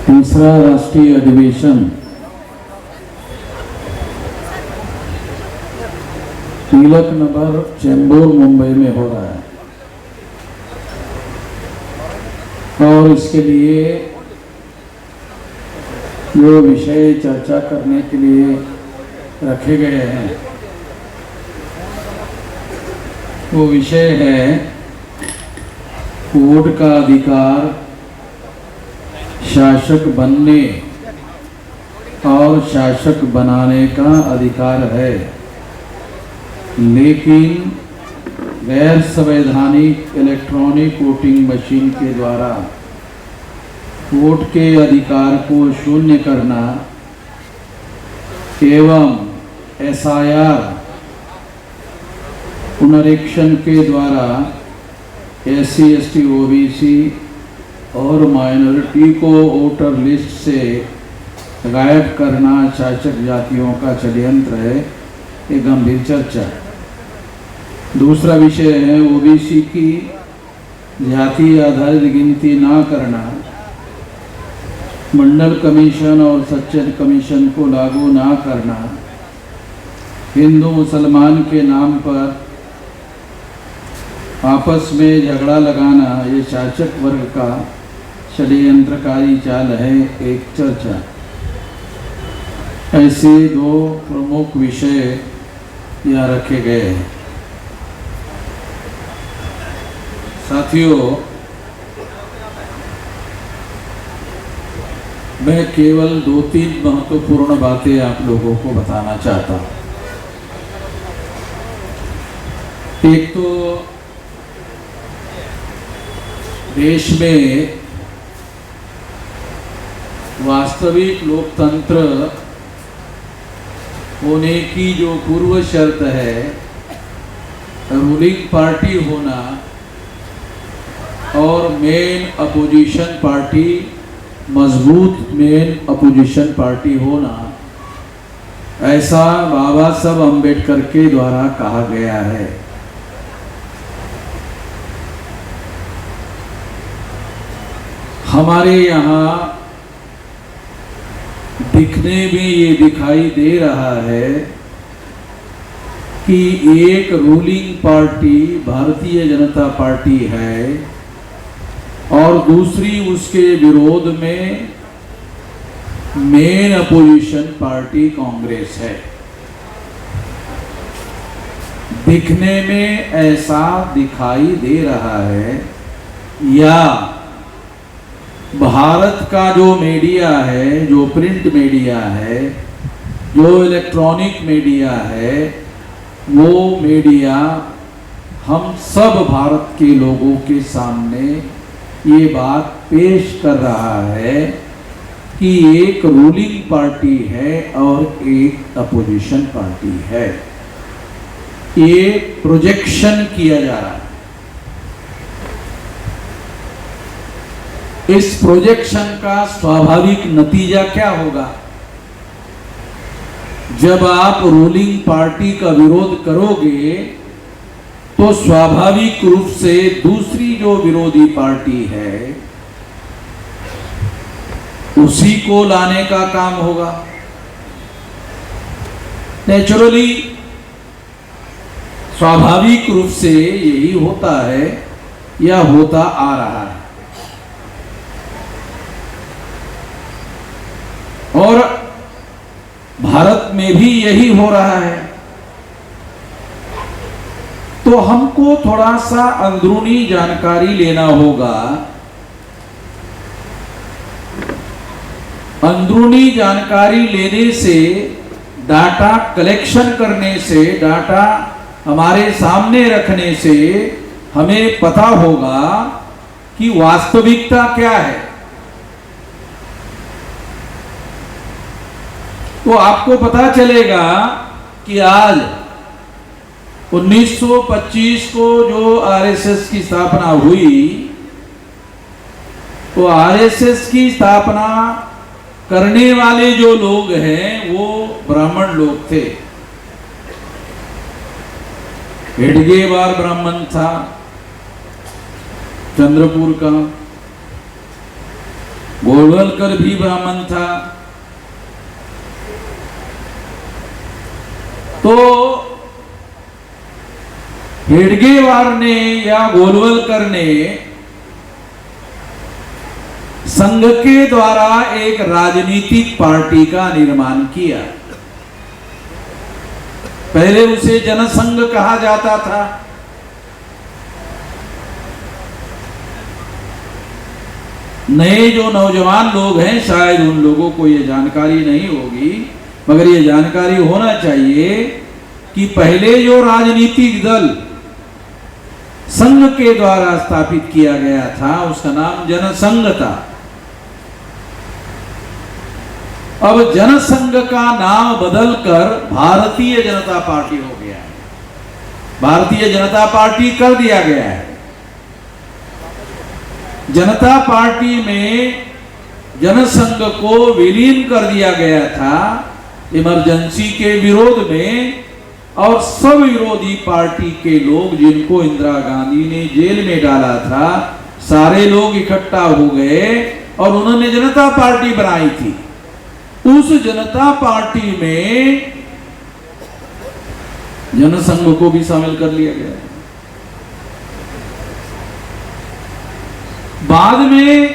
तीसरा राष्ट्रीय अधिवेशन तिलक नगर चेंबूर मुंबई में हो रहा है और इसके लिए जो विषय चर्चा करने के लिए रखे गए हैं वो विषय है वोट का अधिकार, शासक बनने और शासक बनाने का अधिकार है, लेकिन गैर संवैधानिक इलेक्ट्रॉनिक वोटिंग मशीन के द्वारा वोट के अधिकार को शून्य करना एवं एसआईआर पुनरीक्षण के द्वारा एससी, एसटी, ओबीसी और माइनॉरिटी को वोटर लिस्ट से गायब करना शासक जातियों का षड्यंत्र है, ये गंभीर चर्चा है। दूसरा विषय है ओबीसी की जाति आधारित गिनती ना करना, मंडल कमीशन और सच्चर कमीशन को लागू ना करना, हिंदू मुसलमान के नाम पर आपस में झगड़ा लगाना, ये शासक वर्ग का षड्यंत्रकारी चाल है, एक चर्चा। ऐसे दो प्रमुख विषय यहाँ रखे गए हैं। साथियों, मैं केवल 2-3 महत्वपूर्ण बातें आप लोगों को बताना चाहता हूँ। एक तो देश में वास्तविक लोकतंत्र होने की जो पूर्व शर्त है रूलिंग पार्टी होना और मेन अपोजिशन पार्टी, मजबूत मेन अपोजिशन पार्टी होना, ऐसा बाबा साहब अम्बेडकर के द्वारा कहा गया है। हमारे यहाँ दिखने में ये दिखाई दे रहा है कि एक ruling party Bharatiya Janata party है और दूसरी उसके विरोध में मेन अपोजिशन पार्टी कांग्रेस है। दिखने में ऐसा दिखाई दे रहा है, या भारत का जो मीडिया है, जो प्रिंट मीडिया है, जो इलेक्ट्रॉनिक मीडिया है, वो मीडिया हम सब भारत के लोगों के सामने ये बात पेश कर रहा है कि एक रूलिंग पार्टी है और एक अपोजिशन पार्टी है। ये प्रोजेक्शन किया जा रहा है। इस प्रोजेक्शन का स्वाभाविक नतीजा क्या होगा? जब आप रूलिंग पार्टी का विरोध करोगे तो स्वाभाविक रूप से दूसरी जो विरोधी पार्टी है उसी को लाने का काम होगा। नेचुरली स्वाभाविक रूप से यही होता है या होता आ रहा है। और भारत में भी यही हो रहा है। तो हमको थोड़ा सा अंदरूनी जानकारी लेना होगा। अंदरूनी जानकारी लेने से, डाटा कलेक्शन करने से, डाटा हमारे सामने रखने से हमें पता होगा कि वास्तविकता क्या है। तो आपको पता चलेगा कि आज 1925 को जो आरएसएस की स्थापना हुई, तो आरएसएस की स्थापना करने वाले जो लोग हैं वो ब्राह्मण लोग थे। हेडगेवार ब्राह्मण था चंद्रपुर का, गोलवलकर भी ब्राह्मण था। तो हेडगेवार ने या गोलवलकर ने संघ के द्वारा एक राजनीतिक पार्टी का निर्माण किया। पहले उसे जनसंघ कहा जाता था। नए जो नौजवान लोग हैं शायद उन लोगों को यह जानकारी नहीं होगी, मगर यह जानकारी होना चाहिए कि पहले जो राजनीतिक दल संघ के द्वारा स्थापित किया गया था उसका नाम जनसंघ था। अब जनसंघ का नाम बदलकर भारतीय जनता पार्टी हो गया है। भारतीय जनता पार्टी कर दिया गया है। जनता पार्टी में जनसंघ को विलीन कर दिया गया था इमरजेंसी के विरोध में, और सब विरोधी पार्टी के लोग जिनको इंदिरा गांधी ने जेल में डाला था सारे लोग इकट्ठा हो गए और उन्होंने जनता पार्टी बनाई थी। उस जनता पार्टी में जनसंघ को भी शामिल कर लिया गया। बाद में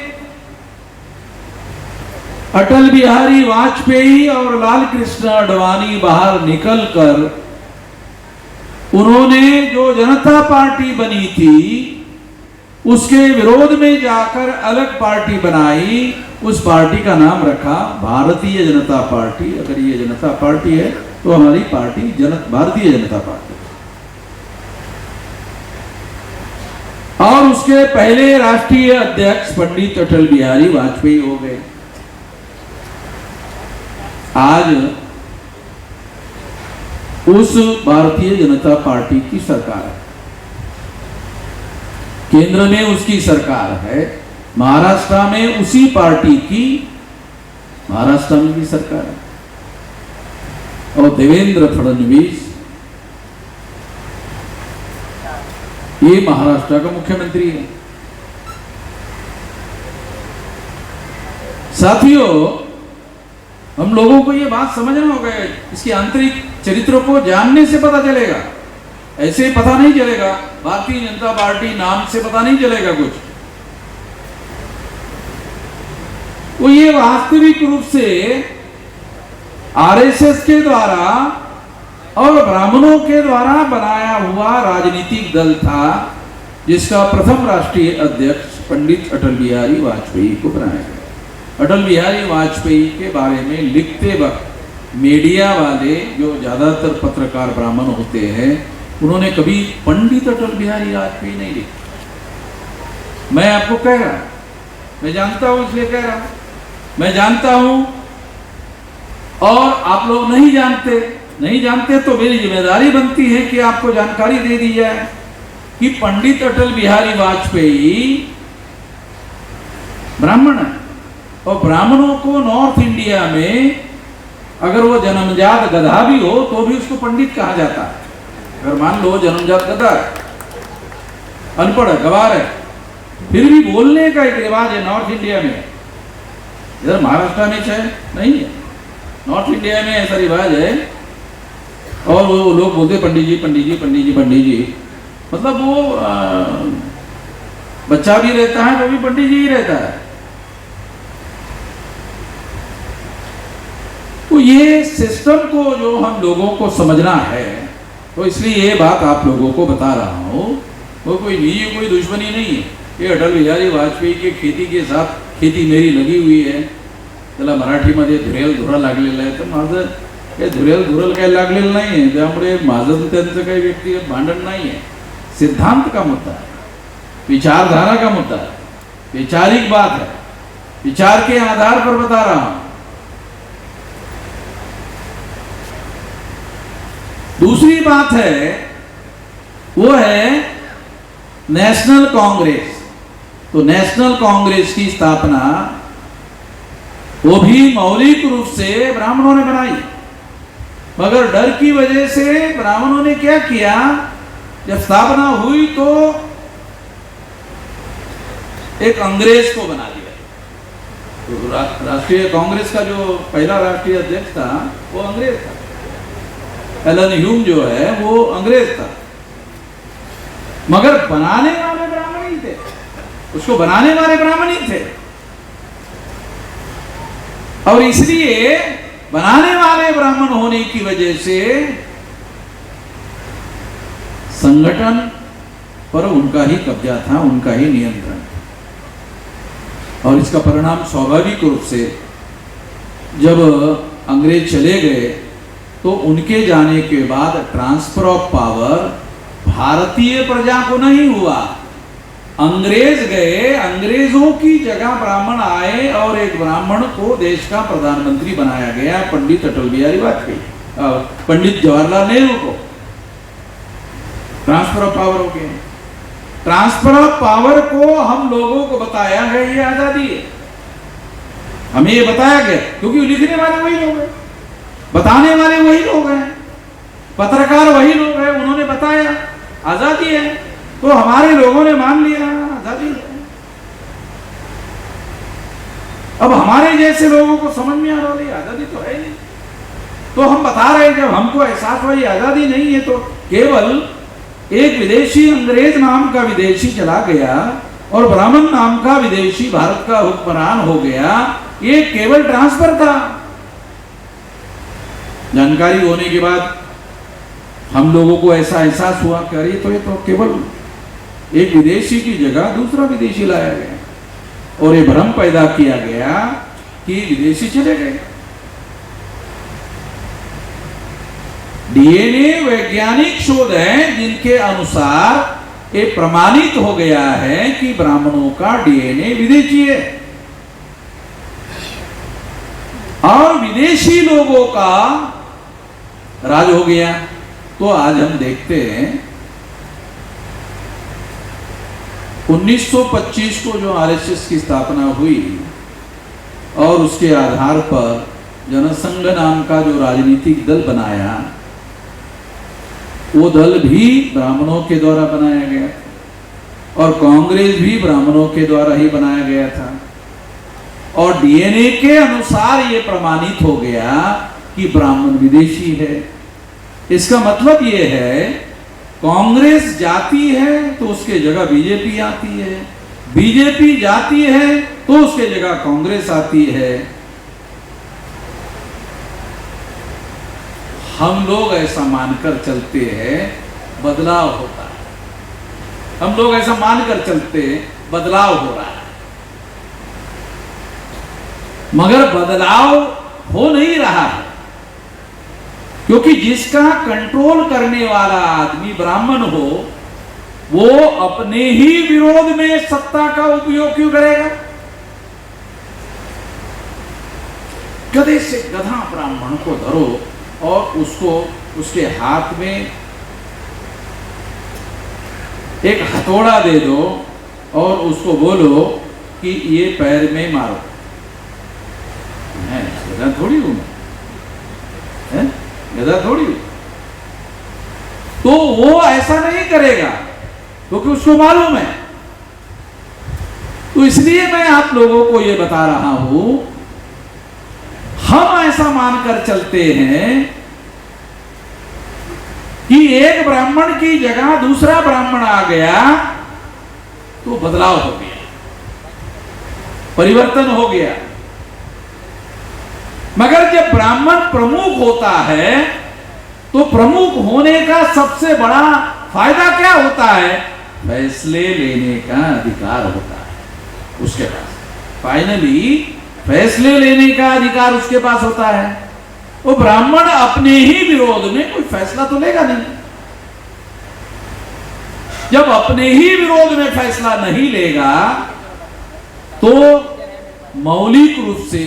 अटल बिहारी वाजपेयी और लाल कृष्ण आडवाणी बाहर निकलकर उन्होंने जो जनता पार्टी बनी थी उसके विरोध में जाकर अलग पार्टी बनाई। उस पार्टी का नाम रखा भारतीय जनता पार्टी। अगर ये जनता पार्टी है तो हमारी पार्टी भारतीय जनता पार्टी। और उसके पहले राष्ट्रीय अध्यक्ष पंडित अटल बिहारी वाजपेयी हो गए। आज उस भारतीय जनता पार्टी की सरकार है, केंद्र में उसकी सरकार है, महाराष्ट्र में उसी पार्टी की महाराष्ट्र में भी सरकार है। और देवेंद्र फडणवीस ये महाराष्ट्र का मुख्यमंत्री है। साथियों, हम लोगों को ये बात समझना होगा, इसके आंतरिक चरित्र को जानने से पता चलेगा। ऐसे पता नहीं चलेगा, भारतीय जनता पार्टी नाम से पता नहीं चलेगा कुछ। वो ये वास्तविक रूप से आरएसएस के द्वारा और ब्राह्मणों के द्वारा बनाया हुआ राजनीतिक दल था, जिसका प्रथम राष्ट्रीय अध्यक्ष पंडित अटल बिहारी वाजपेयी को बनाया गया। अटल बिहारी वाजपेयी के बारे में लिखते वक्त मीडिया वाले जो ज्यादातर पत्रकार ब्राह्मण होते हैं उन्होंने कभी पंडित अटल बिहारी वाजपेयी नहीं लिखा। मैं आपको कह रहा हूं, मैं जानता हूं इसलिए कह रहा हूं, मैं जानता हूं और आप लोग नहीं जानते तो मेरी जिम्मेदारी बनती है कि आपको जानकारी दे दी जाए कि पंडित अटल बिहारी वाजपेयी ब्राह्मण है। और ब्राह्मणों को नॉर्थ इंडिया में अगर वो जन्मजात गधा भी हो तो भी उसको पंडित कहा जाता है। अगर मान लो जन्मजात गधा है, अनपढ़ है, गवार है, फिर भी बोलने का एक रिवाज है नॉर्थ इंडिया में। इधर महाराष्ट्र में नहीं है, नॉर्थ इंडिया में ऐसा रिवाज है। और वो लोग बोलते पंडित जी पंडित जी पंडित जी पंडित जी, मतलब वो बच्चा भी रहता है तो भी पंडित जी ही रहता है। तो ये सिस्टम को जो हम लोगों को समझना है, तो इसलिए ये बात आप लोगों को बता रहा हूं। वो कोई निजी कोई दुश्मनी नहीं है। ये अटल बिहारी वाजपेयी के खेती के साथ खेती मेरी लगी हुई है। त्याला मराठीमध्ये धुरेल धुरा लागलेला आहे, तर माझं काही धुरेल धुरल काही लागलेलं नाही आहे। त्यामुळे माझं त्यांचं काही व्यक्तिगत भांडण नाही आहे। सिद्धांत का मुद्दा है, विचारधारा का मुद्दा है, वैचारिक बात है, विचार के आधार पर बता रहा हूं। दूसरी बात है वो है नेशनल कांग्रेस। तो नेशनल कांग्रेस की स्थापना वो भी मौलिक रूप से ब्राह्मणों ने बनाई, मगर डर की वजह से ब्राह्मणों ने क्या किया, जब स्थापना हुई तो एक अंग्रेज को बना दिया। तो राष्ट्रीय कांग्रेस का जो पहला राष्ट्रीय अध्यक्ष था वो अंग्रेज था। एलन ह्यूम जो है वो अंग्रेज था, मगर बनाने वाले ब्राह्मण ही थे, उसको बनाने वाले ब्राह्मण ही थे। और इसलिए बनाने वाले ब्राह्मण होने की वजह से संगठन पर उनका ही कब्जा था, उनका ही नियंत्रण। और इसका परिणाम स्वाभाविक रूप से जब अंग्रेज चले गए तो उनके जाने के बाद ट्रांसफर ऑफ पावर भारतीय प्रजा को नहीं हुआ। अंग्रेज गए, अंग्रेजों की जगह ब्राह्मण आए और एक ब्राह्मण को देश का प्रधानमंत्री बनाया गया, पंडित अटल बिहारी वाजपेयी, पंडित जवाहरलाल नेहरू को ट्रांसफर ऑफ पावर हो गया। ट्रांसफर ऑफ पावर को हम लोगों को बताया गया ये आजादी है, हमें ये बताया गया, क्योंकि लिखने वाले वही लोग हैं, बताने वाले वही लोग हैं, पत्रकार वही लोग हैं, उन्होंने बताया आजादी है, तो हमारे लोगों ने मान लिया आजादी है। अब हमारे जैसे लोगों को समझ में आ रहा है आजादी तो है नहीं, तो हम बता रहे हैं जब हमको एहसास हुआ ये आजादी नहीं है, तो केवल एक विदेशी, अंग्रेज नाम का विदेशी चला गया और ब्राह्मण नाम का विदेशी भारत का हुक्मरान हो गया, ये केवल ट्रांसफर था। जानकारी होने के बाद हम लोगों को ऐसा एहसास हुआ कि अरे तो ये तो केवल एक विदेशी की जगह दूसरा विदेशी लाया गया और ये भ्रम पैदा किया गया कि विदेशी चले गए। डीएनए वैज्ञानिक शोध है जिनके अनुसार ये प्रमाणित हो गया है कि ब्राह्मणों का डीएनए विदेशी है और विदेशी लोगों का राज हो गया। तो आज हम देखते हैं 1925 को जो आरएसएस की स्थापना हुई और उसके आधार पर जनसंघ नाम का जो राजनीतिक दल बनाया, वो दल भी ब्राह्मणों के द्वारा बनाया गया और कांग्रेस भी ब्राह्मणों के द्वारा ही बनाया गया था। और डीएनए के अनुसार ये प्रमाणित हो गया कि ब्राह्मण विदेशी है। इसका मतलब ये है कांग्रेस जाती है तो उसके जगह बीजेपी आती है, बीजेपी जाती है तो उसके जगह कांग्रेस आती है। हम लोग ऐसा मानकर चलते हैं बदलाव होता है, हम लोग ऐसा मानकर चलते हैं बदलाव हो रहा है, मगर बदलाव हो नहीं रहा है, क्योंकि जिसका कंट्रोल करने वाला आदमी ब्राह्मण हो वो अपने ही विरोध में सत्ता का उपयोग क्यों करेगा। गधे से गधा ब्राह्मण को धरो और उसको उसके हाथ में एक हथौड़ा दे दो और उसको बोलो कि ये पैर में मारो, गधा थोड़ी हूं मैं, गधा थोड़ी हूं। तो वो ऐसा नहीं करेगा क्योंकि उसको मालूम है। तो इसलिए मैं आप लोगों को ये बता रहा हूं, हम ऐसा मानकर चलते हैं कि एक ब्राह्मण की जगह दूसरा ब्राह्मण आ गया तो बदलाव हो गया, परिवर्तन हो गया। मगर जब ब्राह्मण प्रमुख होता है तो प्रमुख होने का सबसे बड़ा फायदा क्या होता है? फैसले लेने का अधिकार होता है उसके पास। फाइनली फैसले लेने का अधिकार उसके पास होता है। वो ब्राह्मण अपने ही विरोध में कोई फैसला तो लेगा नहीं। जब अपने ही विरोध में फैसला नहीं लेगा तो मौलिक रूप से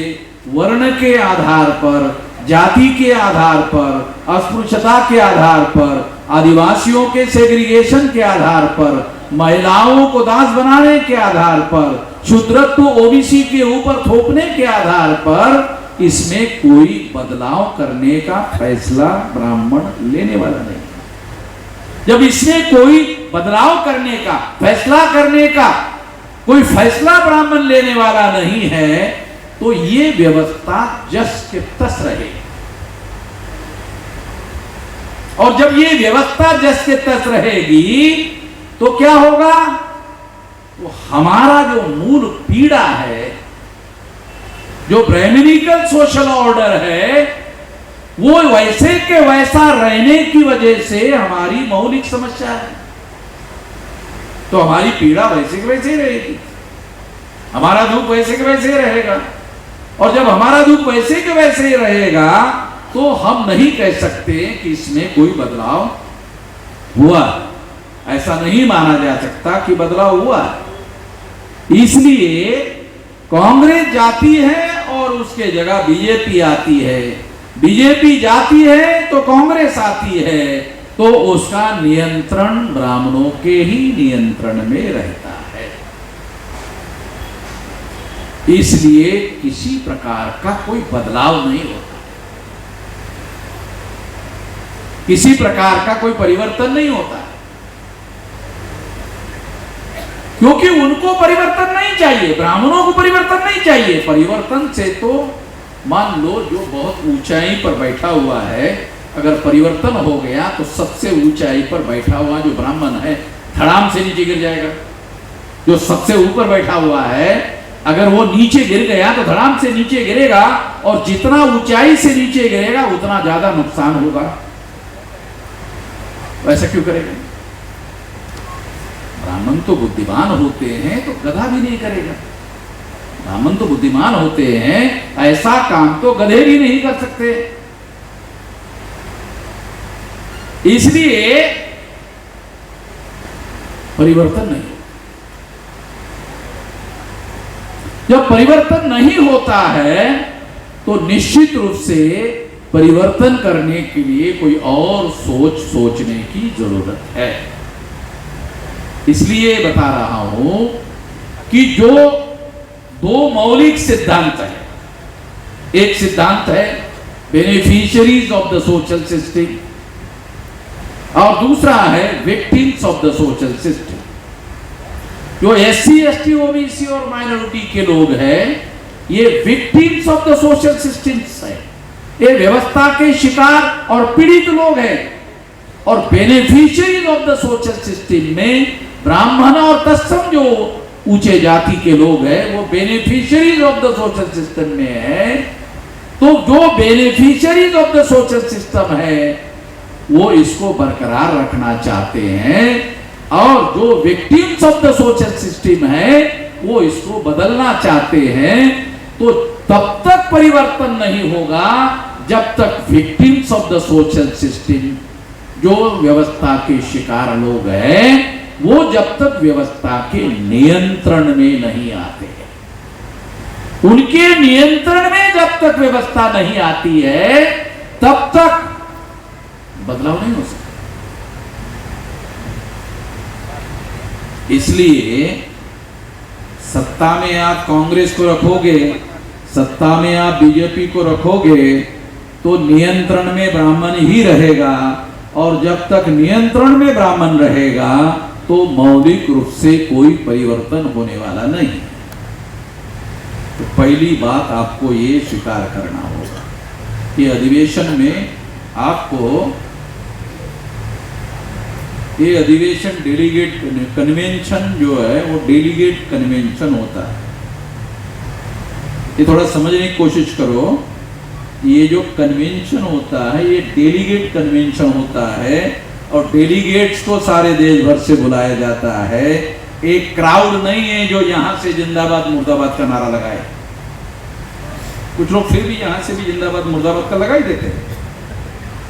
वर्ण के आधार पर, जाति के आधार पर, अस्पृश्यता के आधार पर, आदिवासियों के सेग्रीगेशन के आधार पर, महिलाओं को दास बनाने के आधार पर, शूद्रत्व ओबीसी के ऊपर थोपने के आधार पर इसमें कोई बदलाव करने का फैसला ब्राह्मण लेने वाला नहीं। जब इसमें कोई बदलाव करने का, फैसला करने का कोई फैसला ब्राह्मण लेने वाला नहीं है तो ये व्यवस्था जस के तस रहेगी। और जब ये व्यवस्था जस के तस रहेगी तो क्या होगा? तो हमारा जो मूल पीड़ा है, जो ब्राह्मणिकल सोशल ऑर्डर है, वो वैसे के वैसा रहने की वजह से हमारी मौलिक समस्या है। तो हमारी पीड़ा वैसे के वैसे ही रहेगी, हमारा दुख वैसे के वैसे ही रहेगा। और जब हमारा दुख वैसे के वैसे ही रहेगा तो हम नहीं कह सकते कि इसमें कोई बदलाव हुआ। ऐसा नहीं माना जा सकता कि बदलाव हुआ। इसलिए कांग्रेस जाती है और उसके जगह बीजेपी आती है, बीजेपी जाती है तो कांग्रेस आती है, तो उसका नियंत्रण ब्राह्मणों के ही नियंत्रण में रहता है। इसलिए किसी प्रकार का कोई बदलाव नहीं होता, किसी प्रकार का कोई परिवर्तन नहीं होता, क्योंकि उनको परिवर्तन नहीं चाहिए, ब्राह्मणों को परिवर्तन नहीं चाहिए। परिवर्तन से तो मान लो जो बहुत ऊंचाई पर बैठा हुआ है, अगर परिवर्तन हो गया तो सबसे ऊंचाई पर बैठा हुआ जो ब्राह्मण है धड़ाम से नीचे गिर जाएगा। जो सबसे ऊपर बैठा हुआ है अगर वो नीचे गिर गया तो धड़ाम से नीचे गिरेगा, और जितना ऊंचाई से नीचे गिरेगा उतना ज्यादा नुकसान होगा। ऐसा क्यों करेगा? ब्राह्मण तो बुद्धिमान होते हैं तो गधा भी नहीं करेगा। ब्राह्मण तो बुद्धिमान होते हैं, ऐसा काम तो गधे भी नहीं कर सकते। इसलिए परिवर्तन नहीं। जब परिवर्तन नहीं होता है तो निश्चित रूप से परिवर्तन करने के लिए कोई और सोचने की जरूरत है। इसलिए बता रहा हूं कि जो दो मौलिक सिद्धांत है, एक सिद्धांत है beneficiaries of the social system और दूसरा है victims of the social system. जो एससी, एसटी, ओबीसी और माइनॉरिटी के लोग हैं, ये victims of the social systems है, ये व्यवस्था के शिकार और पीड़ित लोग हैं। और beneficiaries of the social system में ब्राह्मण और तत्सम जो ऊंचे जाति के लोग हैं वो beneficiaries of the social system में है। तो जो beneficiaries of the social system है वो इसको बरकरार रखना चाहते हैं, और जो victims of the social system है वो इसको बदलना चाहते हैं। तो तब तक परिवर्तन नहीं होगा जब तक victims of the social system, जो व्यवस्था के शिकार लोग हैं, वो जब तक व्यवस्था के नियंत्रण में नहीं आते हैं, उनके नियंत्रण में जब तक व्यवस्था नहीं आती है तब तक बदलाव नहीं हो सकता। इसलिए सत्ता में आप कांग्रेस को रखोगे, सत्ता में आप बीजेपी को रखोगे तो नियंत्रण में ब्राह्मण ही रहेगा, और जब तक नियंत्रण में ब्राह्मण रहेगा तो मौलिक रूप से कोई परिवर्तन होने वाला नहीं। तो पहली बात आपको ये स्वीकार करना होगा कि अधिवेशन में आपको ये अधिवेशन डेलीगेट कन्वेंशन जो है वो डेलीगेट कन्वेंशन होता है। ये थोड़ा समझने की कोशिश करो, ये जो कन्वेंशन होता है ये डेलीगेट कन्वेंशन होता है, और डेलीगेट्स को सारे देश भर से बुलाया जाता है। एक क्राउड नहीं है जो यहां से जिंदाबाद मुर्दाबाद का नारा लगाए। कुछ लोग फिर भी यहां से भी जिंदाबाद मुर्दाबाद का लगा ही देते हैं,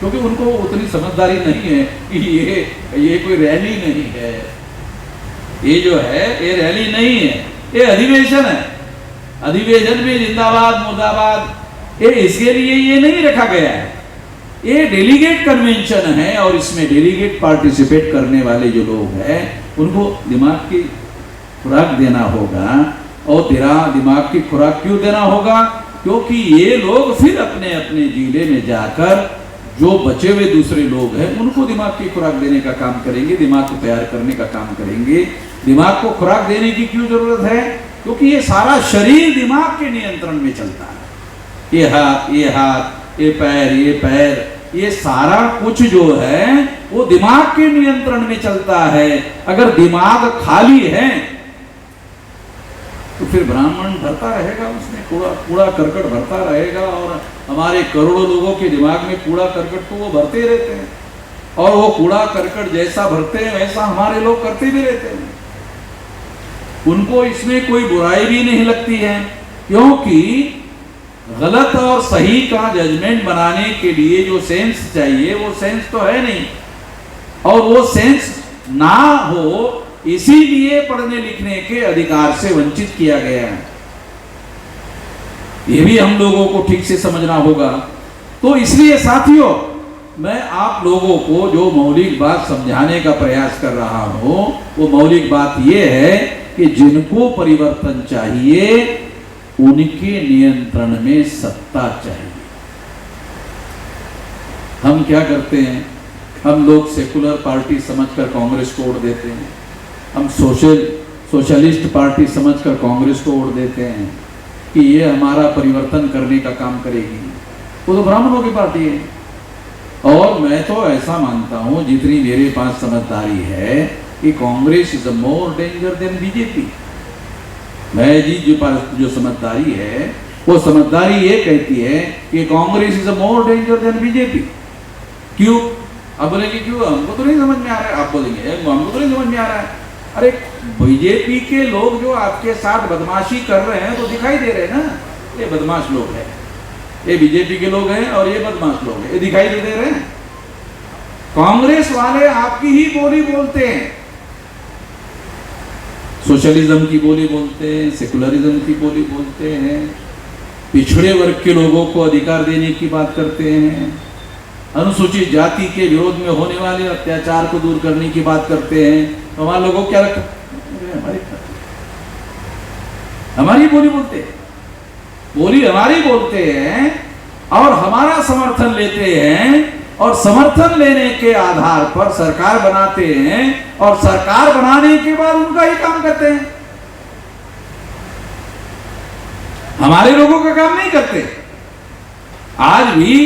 क्योंकि उनको उतनी समझदारी नहीं है कि ये कोई रैली नहीं है, ये जो है ये रैली नहीं है, ये अधिवेशन है। अधिवेशन में जिंदाबाद मुर्दाबाद ये इसके लिए ये नहीं रखा गया है, ये डेलीगेट कन्वेंशन है। और इसमें डेलीगेट पार्टिसिपेट करने वाले जो लोग हैं उनको दिमाग की खुराक देना होगा। और तेरा दिमाग की खुराक क्यों देना होगा? क्योंकि ये लोग फिर अपने अपने जिले में जाकर जो बचे हुए दूसरे लोग हैं उनको दिमाग की खुराक देने का काम करेंगे, दिमाग को तैयार करने का काम करेंगे। दिमाग को खुराक देने की क्यों जरूरत है? क्योंकि ये सारा शरीर दिमाग के नियंत्रण में चलता है। ये पैर, ये सारा कुछ जो है वो दिमाग के नियंत्रण में चलता है। अगर दिमाग खाली है तो फिर ब्राह्मण भरता रहेगा, उसमें कूड़ा करकट भरता रहेगा, और हमारे करोड़ों लोगों के दिमाग में कूड़ा करकट तो वो भरते रहते हैं, और वो कूड़ा करकट जैसा भरते हैं वैसा हमारे लोग करते भी रहते हैं। उनको इसमें कोई बुराई भी नहीं लगती है, क्योंकि गलत और सही का जजमेंट बनाने के लिए जो सेंस चाहिए वो सेंस तो है नहीं, और वो सेंस ना हो इसीलिए पढ़ने लिखने के अधिकार से वंचित किया गया है। ये भी हम लोगों को ठीक से समझना होगा। तो इसलिए साथियों, मैं आप लोगों को जो मौलिक बात समझाने का प्रयास कर रहा हूं वो मौलिक बात ये है कि जिनको परिवर्तन चाहिए उनके नियंत्रण में सत्ता चाहिए। हम क्या करते हैं, हम लोग सेकुलर पार्टी समझकर कांग्रेस को वोट देते हैं, हम सोशलिस्ट पार्टी समझकर कांग्रेस को वोट देते हैं कि ये हमारा परिवर्तन करने का काम करेगी। वो तो ब्राह्मणों की पार्टी है। और मैं तो ऐसा मानता हूं, जितनी मेरे पास समझदारी है, कि Congress is more danger than BJP. मैं जी जो समझदारी है वो समझदारी ये कहती है कि Congress is more danger than BJP. क्यों? आप बोलेंगे क्यों? हमको तो नहीं समझ में आ रहा है। आप बोलेंगे हमको तो नहीं समझ में आ रहा है। अरे बीजेपी के लोग जो आपके साथ बदमाशी कर रहे हैं तो दिखाई दे रहे हैं ना, ये बदमाश लोग हैं, ये बीजेपी के लोग हैं और ये बदमाश लोग हैं, ये दिखाई दे रहे हैं। कांग्रेस वाले आपकी ही बोली बोलते हैं, सोशलिज्म की बोली बोलते हैं, सेकुलरिज्म की बोली बोलते हैं, पिछड़े वर्ग के लोगों को अधिकार देने की बात करते हैं, अनुसूचित जाति के विरोध में होने वाले अत्याचार को दूर करने की बात करते हैं। तो हमारे लोगों को क्या लगता है? हमारी बोली बोलते हैं, बोली हमारी बोलते हैं और हमारा समर्थन लेते हैं, और समर्थन लेने के आधार पर सरकार बनाते हैं, और सरकार बनाने के बाद उनका ही काम करते हैं। हमारे लोगों का काम नहीं करते। आज भी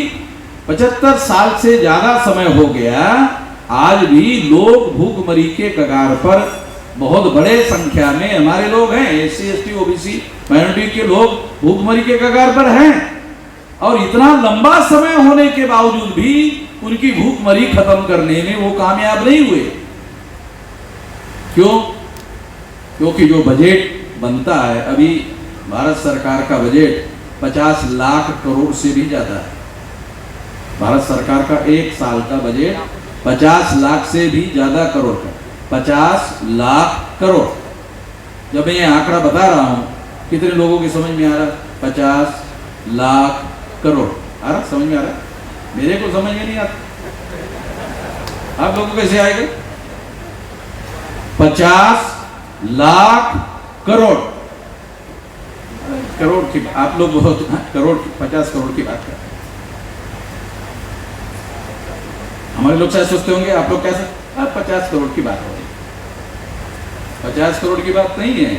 75 साल से ज्यादा समय हो गया, आज भी लोग भूखमरी के कगार पर बहुत बड़े संख्या में हमारे लोग हैं, एससी एसटी ओबीसी माइनॉरिटी के लोग भूखमरी के कगार पर हैं, और इतना लंबा समय होने के बावजूद भी उनकी भूखमरी खत्म करने में वो कामयाब नहीं हुए। क्यों? क्योंकि जो बजट बनता है, अभी भारत सरकार का बजट 50 लाख करोड़ से भी ज्यादा है। भारत सरकार का एक साल का बजट 50 लाख से भी ज्यादा करोड़ का, 50 लाख करोड़। जब मैं ये आंकड़ा बता रहा हूं, कितने लोगों की समझ में आ रहा? 50 लाख करोड़ आ रहा? समझ में आ रहा? मेरे को समझ में नहीं आता, आप लोगों को कैसे आएगा? 50 लाख करोड़, करोड़ की आप लोग बहुत करोड़ 50 करोड़ की बात कर रहे हैं। हमारे लोग शायद सोचते होंगे, आप लोग कैसे 50 करोड़ की बात हो रही है। 50 करोड़ की बात नहीं है,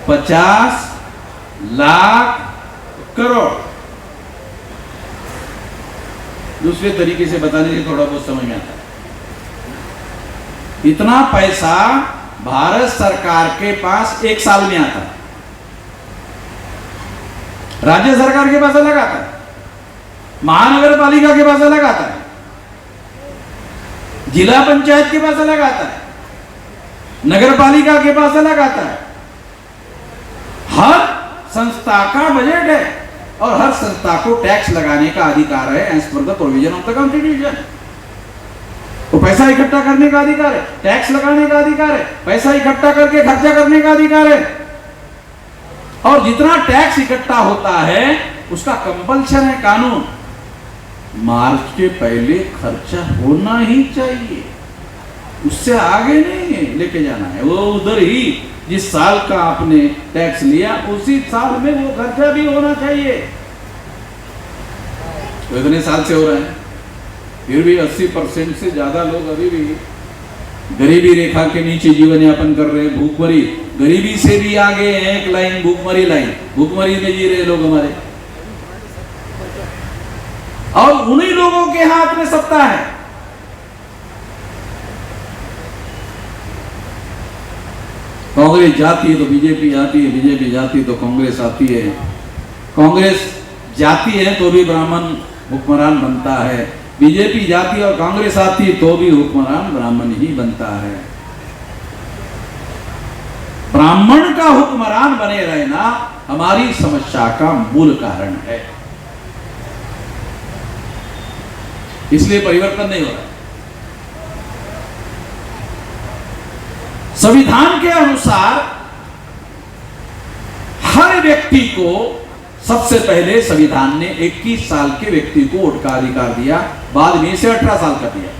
50 लाख करोड़। दूसरे तरीके से बताने से थोड़ा बहुत समझ में आता है। इतना पैसा भारत सरकार के पास एक साल में आता है, राज्य सरकार के पास अलग आता है, महानगर पालिका के पास अलग आता है, जिला पंचायत के पास अलग आता है, नगर पालिका के पास अलग आता है। हर संस्था का बजट है और हर संस्था को टैक्स लगाने का अधिकार है as per the provision of the constitution. तो पैसा इकट्ठा करने का अधिकार है, टैक्स लगाने का अधिकार है, पैसा इकट्ठा करके खर्चा करने का अधिकार है, और जितना टैक्स इकट्ठा होता है उसका कंपल्शन है, कानून, मार्च के पहले खर्चा होना ही चाहिए, उससे आगे नहीं लेके जाना है। वो उधर ही जिस साल का आपने टैक्स लिया उसी साल में वो खर्चा भी होना चाहिए। तो इतने साल से हो रहा है, फिर भी 80% से ज्यादा लोग अभी भी गरीबी रेखा के नीचे जीवन यापन कर रहे हैं, भूखमरी, गरीबी से भी आगे है एक लाइन, भूखमरी लाइन, भूखमरी में जी रहे लोग हमारे, और उन्हीं लोगों के हाथ में सत्ता है। कांग्रेस जाती है तो बीजेपी आती है, बीजेपी जाती है तो कांग्रेस आती है, कांग्रेस जाती है तो भी ब्राह्मण हुक्मरान बनता है, बीजेपी जाती है और कांग्रेस आती है तो भी हुक्मरान ब्राह्मण ही बनता है। ब्राह्मण का हुक्मरान बने रहना हमारी समस्या का मूल कारण है, इसलिए परिवर्तन नहीं हो रहा। संविधान के अनुसार हर व्यक्ति को सबसे पहले संविधान ने 21 साल के व्यक्ति को वोट का अधिकार दिया, बाद में इसे 18 साल का दिया।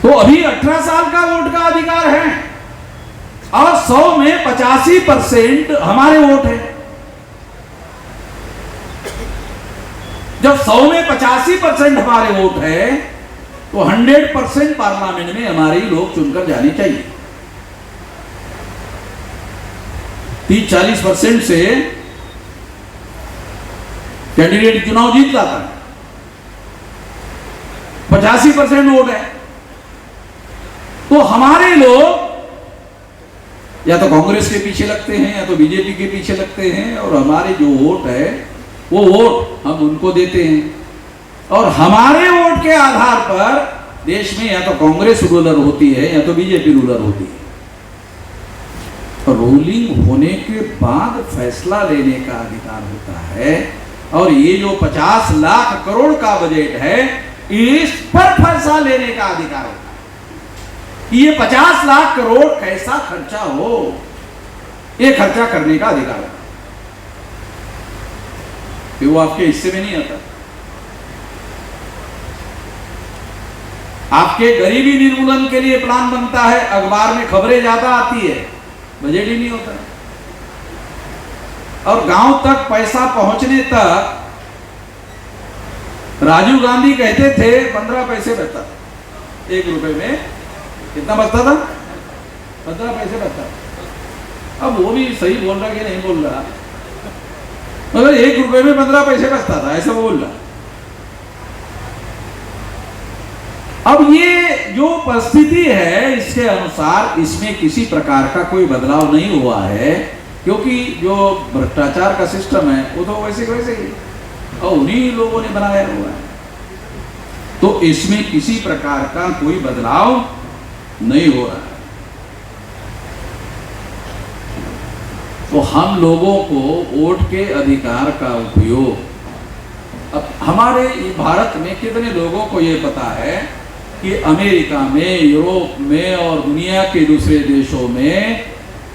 तो अभी 18 साल का वोट का अधिकार है और 100 में 85% हमारे वोट है। जब 100 में 85% हमारे वोट है तो 100% पार्लियामेंट में हमारे ही लोग चुनकर जाने चाहिए। 30-40% से कैंडिडेट चुनाव जीत जाता है, 85% वोट है तो हमारे लोग या तो कांग्रेस के पीछे लगते हैं या तो बीजेपी के पीछे लगते हैं, और हमारे जो वोट है वो वोट हम उनको देते हैं, और हमारे वोट के आधार पर देश में या तो कांग्रेस रूलर होती है या तो बीजेपी रूलर होती है। रूलिंग होने के बाद फैसला लेने का अधिकार होता है, और ये जो 50 लाख करोड़ का बजट है इस पर फैसला लेने का अधिकार होता है कि ये 50 लाख करोड़ कैसा खर्चा हो, ये खर्चा करने का अधिकार होता है, कि वो आपके हिस्से में नहीं आता। आपके गरीबी निर्मूलन के लिए प्लान बनता है, अखबार में खबरें ज्यादा आती है, बजट ही नहीं होता। और गांव तक पैसा पहुंचने तक राजीव गांधी कहते थे 15 पैसे बचता था, 1 रुपए में कितना बचता था, 15 पैसे बचता था। अब वो भी सही बोल रहा कि नहीं बोल रहा, मतलब 1 रुपए में 15 पैसे बचता था, ऐसा बोल रहा। अब ये जो परिस्थिति है इसके अनुसार इसमें किसी प्रकार का कोई बदलाव नहीं हुआ है, क्योंकि जो भ्रष्टाचार का सिस्टम है वो तो वैसे वैसे ही और उन्हीं लोगों ने बनाया हुआ है, तो इसमें किसी प्रकार का कोई बदलाव नहीं हो रहा है। तो हम लोगों को वोट के अधिकार का उपयोग, अब हमारे भारत में कितने लोगों को ये पता है कि अमेरिका में, यूरोप में और दुनिया के दूसरे देशों में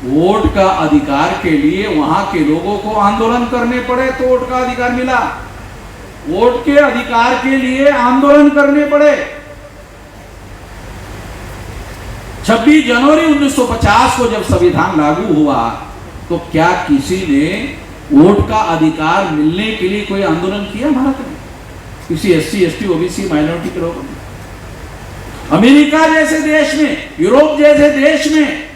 वोट का अधिकार के लिए वहां के लोगों को आंदोलन करने पड़े तो वोट का अधिकार मिला, वोट के अधिकार के लिए आंदोलन करने पड़े। 26 जनवरी 1950 को जब संविधान लागू हुआ तो क्या किसी ने वोट का अधिकार मिलने के लिए कोई आंदोलन किया भारत में, किसी SC, ST, OBC माइनॉरिटी के लोगों ने? अमेरिका जैसे देश में, यूरोप जैसे देश में,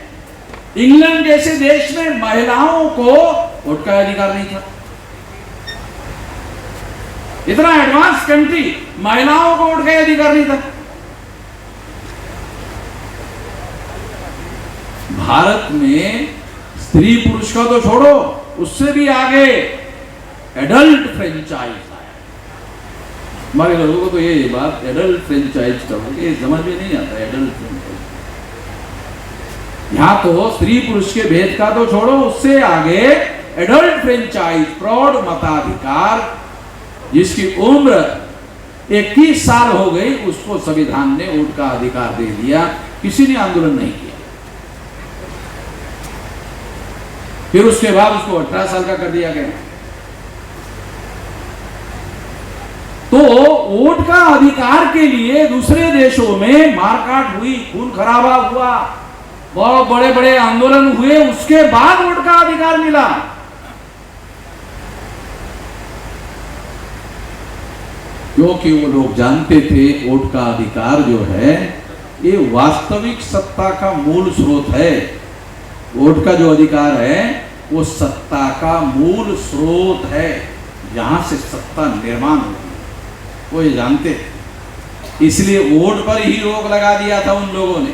इंग्लैंड जैसे देश में महिलाओं को वोट का अधिकार नहीं था। इतना एडवांस कंट्री, महिलाओं को वोट का अधिकार नहीं था। भारत में स्त्री पुरुष का तो छोड़ो, उससे भी आगे एडल्ट फ्रेंचाइज, हमारे लोगों को तो ये बात एडल्ट फ्रेंचाइज का ये समझ में नहीं आता। एडल्ट फ्रेंचाइज यहां तो स्त्री पुरुष के भेद का तो छोड़ो, उससे आगे एडल्ट फ्रेंचाइज, प्रौढ़ मताधिकार, जिसकी उम्र 21 साल हो गई उसको संविधान ने वोट का अधिकार दे दिया, किसी ने आंदोलन नहीं किया। फिर उसके बाद उसको 18 साल का कर दिया गया। तो वोट का अधिकार के लिए दूसरे देशों में मारकाट हुई, खून खराबा हुआ, बहुत बड़े बड़े आंदोलन हुए, उसके बाद वोट का अधिकार मिला। क्योंकि वो लोग जानते थे वोट का अधिकार जो है ये वास्तविक सत्ता का मूल स्रोत है। वोट का जो अधिकार है वो सत्ता का मूल स्रोत है, जहां से सत्ता निर्माण होती है, वो ये जानते थे। इसलिए वोट पर ही रोक लगा दिया था उन लोगों ने।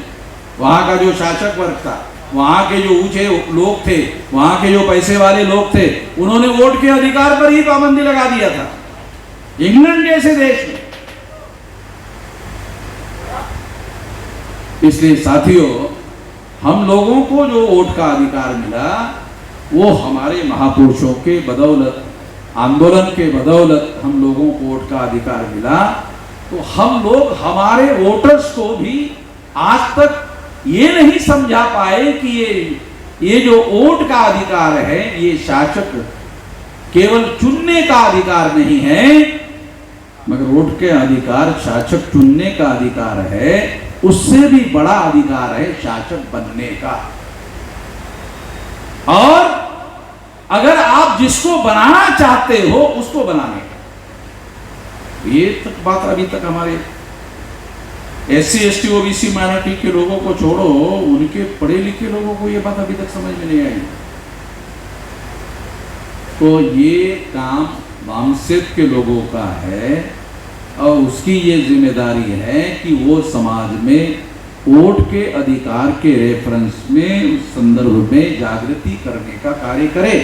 वहां का जो शासक वर्ग था, वहां के जो ऊंचे लोग थे, वहां के जो पैसे वाले लोग थे, उन्होंने वोट के अधिकार पर ही पाबंदी लगा दिया था। इंग्लैंड जैसे देश में। इसलिए साथियों, हम लोगों को जो वोट का अधिकार मिला वो हमारे महापुरुषों के बदौलत, आंदोलन के बदौलत हम लोगों को वोट का अधिकार मिला। तो हम लोग हमारे वोटर्स को भी आज तक ये नहीं समझा पाए कि ये जो वोट का अधिकार है ये शासक केवल चुनने का अधिकार नहीं है, मगर वोट के अधिकार शासक चुनने का अधिकार है, उससे भी बड़ा अधिकार है शासक बनने का। और अगर आप जिसको बनाना चाहते हो उसको बनाने का। ये तक बात अभी तक हमारे SC ST OBC माइनॉरिटी के लोगों को छोड़ो, उनके पढ़े लिखे लोगों को ये बात अभी तक समझ में नहीं आई। तो ये काम वामसेत के लोगों का है और उसकी ये जिम्मेदारी है कि वो समाज में वोट के अधिकार के रेफरेंस में, उस संदर्भ में जागृति करने का कार्य करे।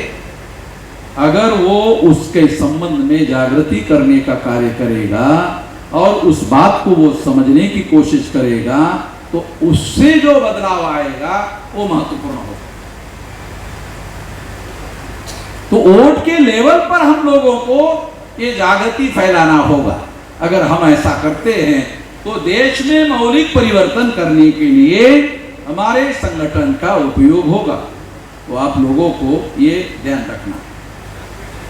अगर वो उसके संबंध में जागृति करने का कार्य करेगा और उस बात को वो समझने की कोशिश करेगा तो उससे जो बदलाव आएगा वो महत्वपूर्ण होगा। तो वोट के लेवल पर हम लोगों को ये जागृति फैलाना होगा। अगर हम ऐसा करते हैं तो देश में मौलिक परिवर्तन करने के लिए हमारे संगठन का उपयोग होगा। तो आप लोगों को ये ध्यान रखना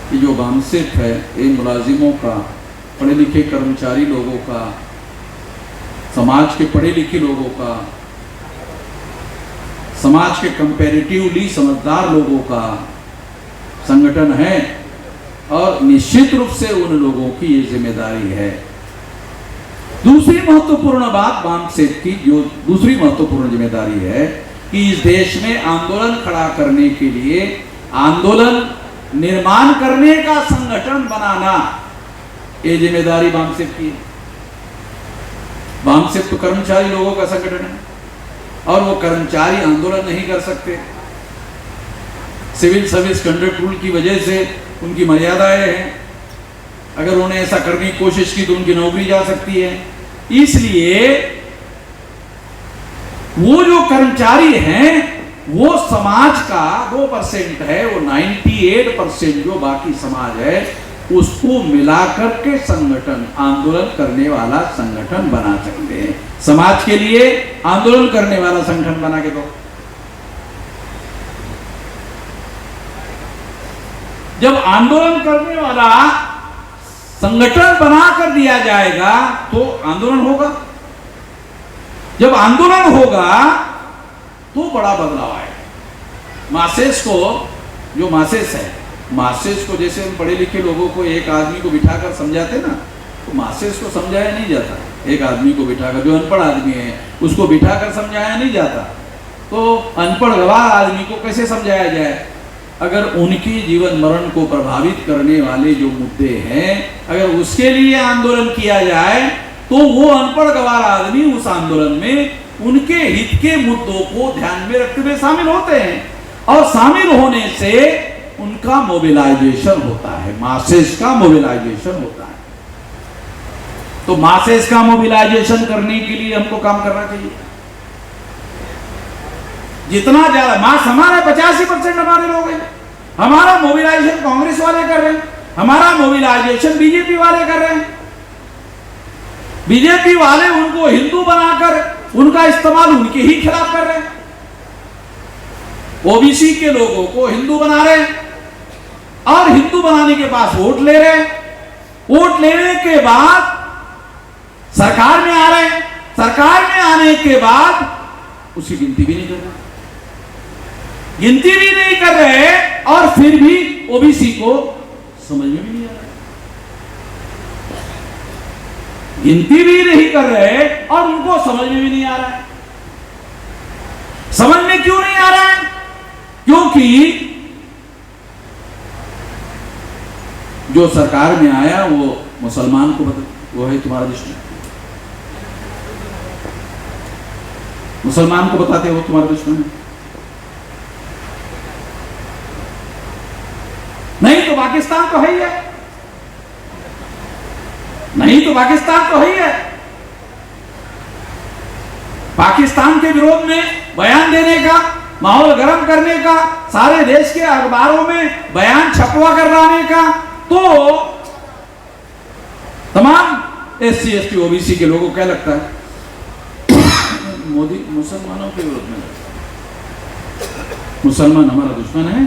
कि जो वामसेत है ये मुलाजिमों का, पढ़े लिखे कर्मचारी लोगों का, समाज के पढ़े लिखे लोगों का, समाज के कंपैरेटिवली समझदार लोगों का संगठन है और निश्चित रूप से उन लोगों की ये जिम्मेदारी है। दूसरी महत्वपूर्ण बात वामसेत की जो दूसरी महत्वपूर्ण जिम्मेदारी है कि इस देश में आंदोलन खड़ा करने के लिए, आंदोलन निर्माण करने का संगठन बनाना, ये जिम्मेदारी वामसेत की है। वामसेत तो कर्मचारी लोगों का संगठन है और वो कर्मचारी आंदोलन नहीं कर सकते। सिविल सर्विस कंडक्ट रूल की वजह से उनकी मर्यादाएं हैं। अगर उन्होंने ऐसा करने की कोशिश की तो उनकी नौकरी जा सकती है। इसलिए वो जो कर्मचारी हैं वो समाज का 2% है, वो 98% जो बाकी समाज है उसको मिलाकर के संगठन, आंदोलन करने वाला संगठन बना सकते हैं। समाज के लिए आंदोलन करने वाला संगठन बना के दो। जब आंदोलन करने वाला संगठन बना कर दिया जाएगा तो आंदोलन होगा। जब आंदोलन होगा तो बड़ा बदलाव आएगा। मासेस को, जो मासेस है, मासेस को जैसे हम पढ़े लिखे लोगों को एक आदमी को बिठाकर समझाते ना, तो मासेस को समझाया नहीं जाता। एक आदमी को बिठाकर, जो अनपढ़ आदमी है उसको बिठाकर समझाया नहीं जाता। तो अनपढ़ गवार आदमी को कैसे समझाया जाए? अगर उनकी जीवन मरण को प्रभावित करने वाले जो मुद्दे हैं, अगर उसके लिए आंदोलन किया जाए तो वो अनपढ़ गवार आदमी उस आंदोलन में उनके हित के मुद्दों को ध्यान में रखते हुए शामिल होते हैं और शामिल होने से उनका मोबिलाइजेशन होता है, मासेस का मोबिलाइजेशन होता है। तो मासेस का मोबिलाइजेशन करने के लिए हमको काम करना चाहिए। जितना ज्यादा मास, हमारे 85% हमारे लोग हैं। हमारा मोबिलाइजेशन कांग्रेस वाले कर रहे हैं, हमारा मोबिलाइजेशन बीजेपी वाले कर रहे हैं। बीजेपी वाले उनको हिंदू बनाकर उनका इस्तेमाल उनके ही खिलाफ कर रहे हैं। ओबीसी के लोगों को हिंदू बना रहे हैं और हिंदू बनाने के पास वोट ले रहे हैं। वोट लेने के बाद सरकार में आ रहे हैं, सरकार में आने के बाद उसकी गिनती भी नहीं कर रहे, गिनती भी नहीं कर रहे और फिर भी ओबीसी को समझ में भी नहीं आ रहा। गिनती भी नहीं कर रहे और उनको समझ में भी नहीं आ रहा है। समझ में क्यों नहीं आ रहा है? क्योंकि जो सरकार में आया वो मुसलमान को वो है तुम्हारा दुश्मन, मुसलमान को बताते हो तुम्हारा दुश्मन है। नहीं तो पाकिस्तान तो है ही है, नहीं तो पाकिस्तान तो है ही है। पाकिस्तान के विरोध में बयान देने का, माहौल गर्म करने का, सारे देश के अखबारों में बयान छपवा करवाने का, तो तमाम SC ST OBC के लोगों को क्या लगता है? मोदी मुसलमानों के विरोध में लड़ता है, मुसलमान हमारा दुश्मन है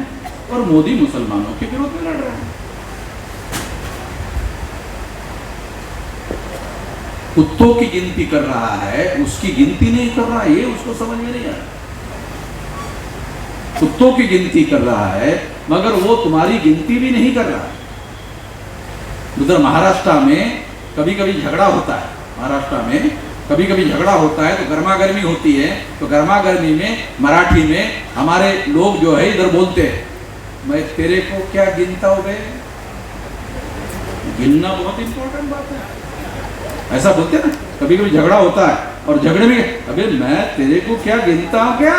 और मोदी मुसलमानों के विरोध में लड़ रहा है। कुत्तों की गिनती कर रहा है, उसकी गिनती नहीं कर रहा, ये उसको समझ में नहीं आ रहा। कुत्तों की गिनती कर रहा है मगर वो तुम्हारी गिनती भी नहीं कर रहा है। उधर महाराष्ट्र में कभी कभी झगड़ा होता है, महाराष्ट्र में कभी कभी झगड़ा होता है तो गर्मा गर्मी होती है, तो गर्मा गर्मी में मराठी में हमारे लोग जो है इधर बोलते हैं, मैं तेरे को क्या गिनता हूं बे। गिनना बहुत इंपॉर्टेंट बात है, ऐसा बोलते हैं ना। कभी कभी झगड़ा होता है और झगड़े में अबे मैं तेरे को क्या गिनता हूं क्या,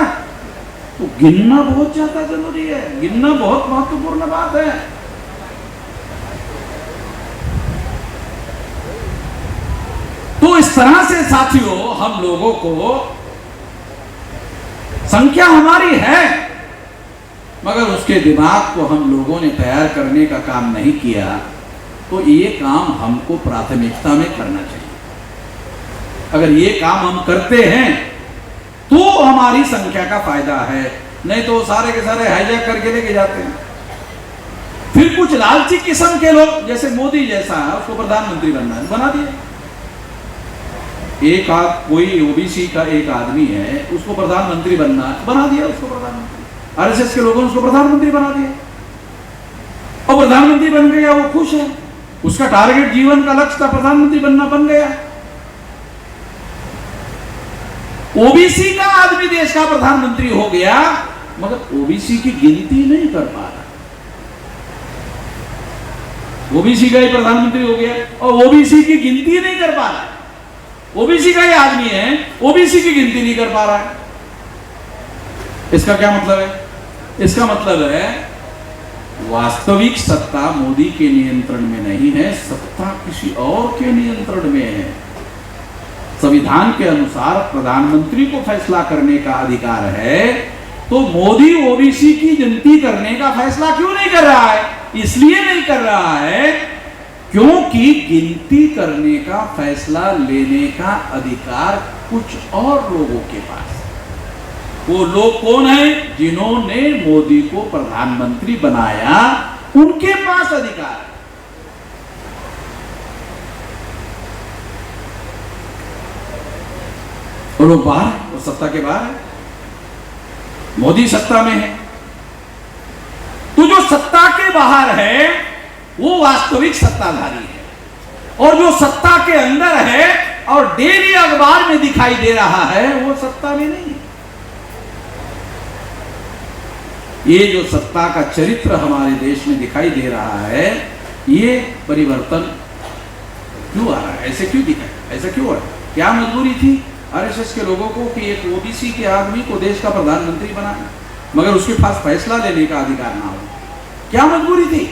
तो गिनना बहुत ज्यादा जरूरी है, गिनना बहुत महत्वपूर्ण बात है। तो इस तरह से साथियों हम लोगों को, संख्या हमारी है मगर उसके दिमाग को हम लोगों ने तैयार करने का काम नहीं किया, तो ये काम हमको प्राथमिकता में करना चाहिए। अगर ये काम हम करते हैं तो हमारी संख्या का फायदा है, नहीं तो सारे के सारे हाईजैक करके लेके जाते हैं। फिर कुछ लालची किस्म के लोग, जैसे मोदी जैसा है, उसको प्रधानमंत्री बना दिया। एक कोई OBC का एक आदमी है, उसको प्रधानमंत्री बना दिया उसको प्रधानमंत्री। RSS के लोगों ने उसको प्रधानमंत्री बना दिया और प्रधानमंत्री बन गया, वो खुश है, उसका टारगेट जीवन का लक्ष्य था प्रधानमंत्री बनना, बन गया। OBC का आदमी देश का प्रधानमंत्री हो गया मगर OBC की गिनती नहीं कर पा रहा। OBC का ही प्रधानमंत्री हो गया और OBC की गिनती नहीं कर पा रहा है। OBC का ही आदमी है, OBC की गिनती नहीं कर पा रहा है। इसका क्या मतलब है? इसका मतलब है वास्तविक सत्ता मोदी के नियंत्रण में नहीं है, सत्ता किसी और के नियंत्रण में है। संविधान के अनुसार प्रधानमंत्री को फैसला करने का अधिकार है, तो मोदी OBC की गिनती करने का फैसला क्यों नहीं कर रहा है? इसलिए नहीं कर रहा है क्योंकि गिनती करने का फैसला लेने का अधिकार कुछ और लोगों के पास। वो लोग कौन है? जिन्होंने मोदी को प्रधानमंत्री बनाया, उनके पास अधिकार है। वो लोग बाहर, वो सत्ता के बाहर है, मोदी सत्ता में है। तो जो सत्ता के बाहर है वो वास्तविक सत्ताधारी है, और जो सत्ता के अंदर है और डेली अखबार में दिखाई दे रहा है वो सत्ता में नहीं है। ये जो सत्ता का चरित्र हमारे देश में दिखाई दे रहा है, ये परिवर्तन क्यों आ रहा है? ऐसे क्यों दिखा है? ऐसा क्यों है? क्या मजबूरी थी RSS के लोगों को कि एक OBC के आदमी को देश का प्रधानमंत्री बनाना मगर उसके पास फैसला लेने का अधिकार ना हो? क्या मजबूरी थी?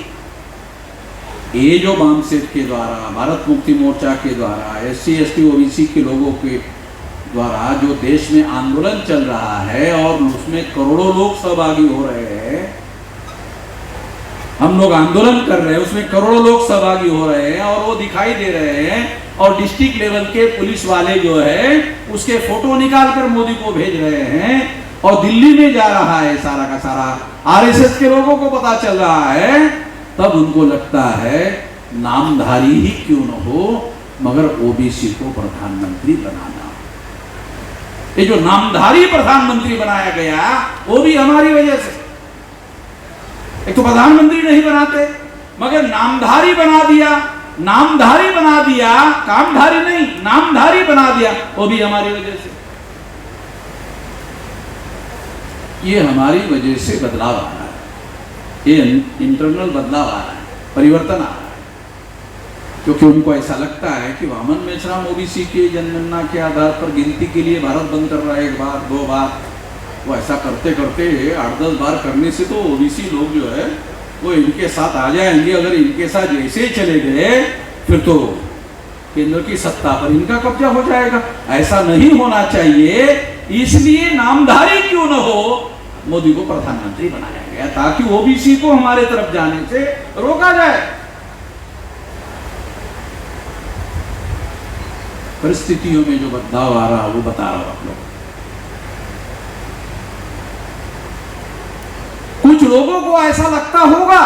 ये जो बामसेट के द्वारा, भारत मुक्ति मोर्चा के द्वारा, SC ST OBC के लोगों के द्वारा जो देश में आंदोलन चल रहा है और उसमें करोड़ों लोग सहभागी हो रहे हैं, हम लोग आंदोलन कर रहे हैं, उसमें करोड़ों लोग सहभागी हो रहे हैं और वो दिखाई दे रहे हैं, और डिस्ट्रिक्ट लेवल के पुलिस वाले जो है उसके फोटो निकाल कर मोदी को भेज रहे हैं, और दिल्ली में जा रहा है सारा का सारा, RSS के लोगों को पता चल रहा है, तब उनको लगता है नामधारी ही क्यों न हो मगर OBC को प्रधानमंत्री बनाना। ये जो नामधारी प्रधानमंत्री बनाया गया वो भी हमारी वजह से। एक तो प्रधानमंत्री नहीं बनाते मगर नामधारी बना दिया, नामधारी बना दिया, कामधारी नहीं नामधारी बना दिया, वो भी हमारी वजह से। ये हमारी वजह से बदलाव आ रहा है, ये इंटरनल बदलाव आ रहा है, परिवर्तन आ रहा है, क्योंकि उनको ऐसा लगता है कि वामन मेश्राम ओबीसी के जनगणना के आधार पर गिनती के लिए भारत बंद कर रहा है, 1 बार 2 बार। वो ऐसा करते करते 8-10 बार करने से तो ओबीसी लोग जो है वो इनके साथ आ जाएंगे। अगर इनके साथ जैसे चले गए फिर तो केंद्र की सत्ता पर इनका कब्जा हो जाएगा। ऐसा नहीं होना चाहिए, इसलिए नामधारी क्यों न हो, मोदी को प्रधानमंत्री बनाया गया ताकि ओबीसी को हमारे तरफ जाने से रोका जाए। परिस्थितियों में जो बदलाव आ रहा है वो बता रहा हूं आप लोग। कुछ लोगों को ऐसा लगता होगा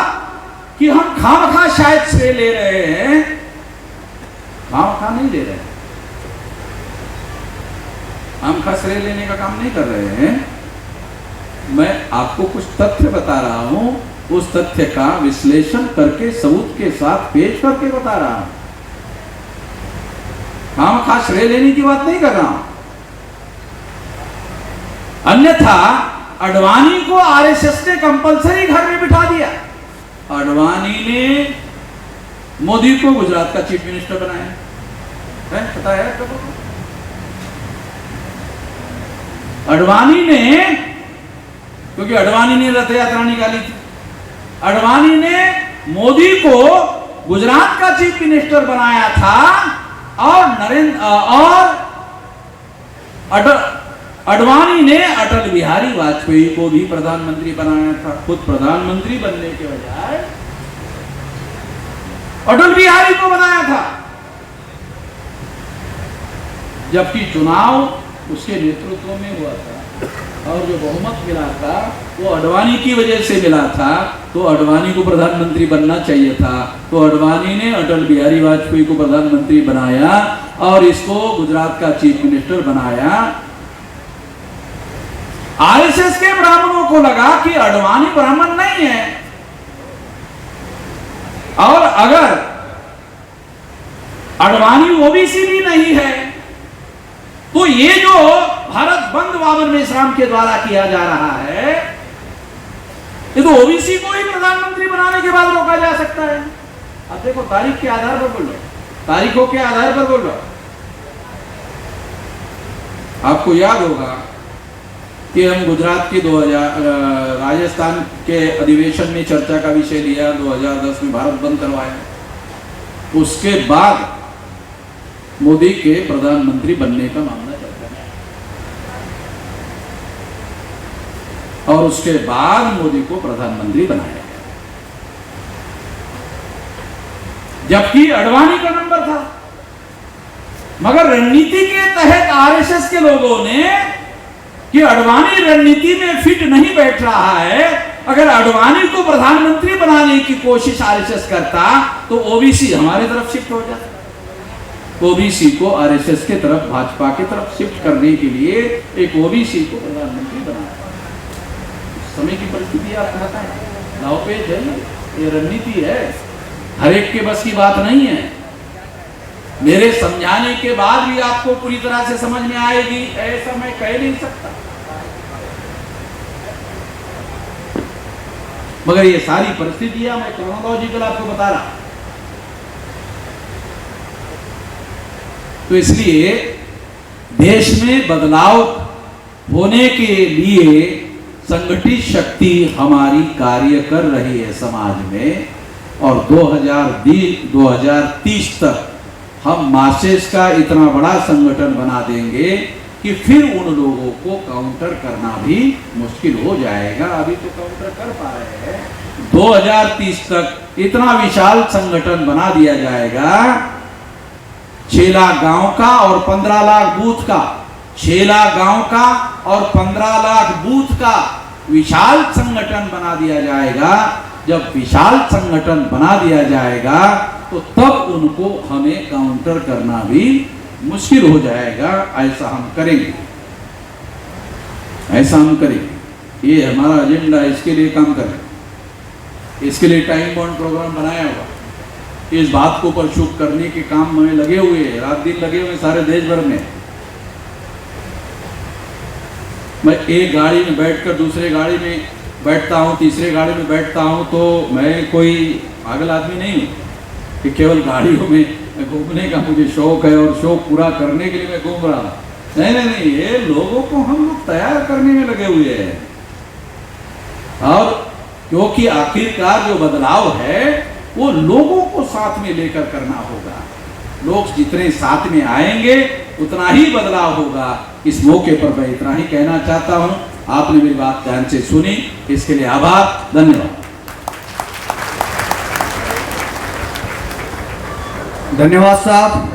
कि हम खामखा शायद श्रेय ले रहे हैं, खामखा नहीं ले रहे हैं, खामखा श्रेय लेने का काम नहीं कर रहे हैं। मैं आपको कुछ तथ्य बता रहा हूं, उस तथ्य का विश्लेषण करके सबूत के साथ पेश करके बता रहा हूं। खामखा श्रेय लेने की बात नहीं कर रहा हूं। अन्यथा अडवाणी को आरएसएस ने कंपलसरी घर में बिठा दिया। अडवाणी ने मोदी को गुजरात का चीफ मिनिस्टर बनाया है, पता है आपको? अडवाणी ने, क्योंकि अडवाणी ने रथ यात्रा निकाली थी, अडवाणी ने मोदी को गुजरात का चीफ मिनिस्टर बनाया था और अडवाणी ने अटल बिहारी वाजपेयी को भी प्रधानमंत्री बनाया था। खुद प्रधानमंत्री बनने के बजाय अटल बिहारी को बनाया था, जबकि चुनाव उसके नेतृत्व में हुआ था और जो बहुमत मिला था वो अडवाणी की वजह से मिला था। तो अडवाणी को प्रधानमंत्री बनना चाहिए था, तो अडवाणी ने अटल बिहारी वाजपेयी को प्रधानमंत्री बनाया और इसको गुजरात का चीफ मिनिस्टर बनाया। आरएसएस के ब्राह्मणों को लगा कि अडवाणी ब्राह्मण नहीं है, और अगर अडवाणी ओबीसी भी नहीं है तो ये जो भारत बंद वामन मेश्राम के द्वारा किया जा रहा है, ये तो ओबीसी को ही प्रधानमंत्री बनाने के बाद रोका जा सकता है। अब देखो, तारीख के आधार पर बोल लो, तारीखों के आधार पर बोल लो। आपको याद होगा कि हम गुजरात के 2000 राजस्थान के अधिवेशन में चर्चा का विषय लिया, 2010 में भारत बंद करवाया। उसके बाद मोदी के प्रधानमंत्री बनने का मामला चलता है और उसके बाद मोदी को प्रधानमंत्री बनाया गया, जबकि अडवाणी का नंबर था। मगर रणनीति के तहत आरएसएस के लोगों ने कि अडवाणी रणनीति में फिट नहीं बैठ रहा है, अगर अडवाणी को प्रधानमंत्री बनाने की कोशिश आरएसएस करता तो ओबीसी हमारी तरफ शिफ्ट हो जाता। ओबीसी को आरएसएस के तरफ, भाजपा की तरफ शिफ्ट करने के लिए एक ओबीसी को प्रधानमंत्री बनाया। समय की परिस्थिति आप कहता है, दावपेच है, ये रणनीति है, हर एक के बस की बात नहीं है। मेरे समझाने के बाद भी आपको पूरी तरह से समझ में आएगी ऐसा मैं कह नहीं सकता, मगर ये सारी परिस्थितियां मैं क्रोनोलॉजिकल आपको बता रहा। तो इसलिए देश में बदलाव होने के लिए संगठित शक्ति हमारी कार्य कर रही है समाज में, और 2030 तक हम मासेस का इतना बड़ा संगठन बना देंगे कि फिर उन लोगों को काउंटर करना भी मुश्किल हो जाएगा। अभी तो काउंटर कर पा रहे हैं। 2030 तक इतना विशाल संगठन बना दिया जाएगा, 6 लाख गांव का और 15 लाख बूथ का, 6 लाख गांव का और 15 लाख बूथ का विशाल संगठन बना दिया जाएगा। जब विशाल संगठन बना दिया जाएगा तो तब उनको हमें काउंटर करना भी मुश्किल हो जाएगा। ऐसा हम करेंगे, ऐसा हम करेंगे, ये हमारा एजेंडा, इसके लिए काम करें, इसके लिए टाइम बाउंड प्रोग्राम बनाया हुआ। इस बात को परशुभ करने के काम में लगे हुए हैं, रात दिन लगे हुए हैं सारे देश भर में। मैं एक गाड़ी में बैठकर दूसरे गाड़ी में बैठता हूँ, तीसरे गाड़ी में बैठता हूँ, तो मैं कोई पागल आदमी नहीं हूँ कि केवल गाड़ियों में घूमने का मुझे शौक है और शौक पूरा करने के लिए मैं घूम रहा हूँ। नहीं नहीं नहीं, ये लोगों को हम लोग तैयार करने में लगे हुए हैं। और क्योंकि आखिरकार जो बदलाव है वो लोगों को साथ में लेकर करना होगा। लोग जितने साथ में आएंगे उतना ही बदलाव होगा। इस मौके पर मैं इतना ही कहना चाहता हूं। आपने मेरी बात ध्यान से सुनी, इसके लिए आभार, धन्यवाद। धन्यवाद साहब।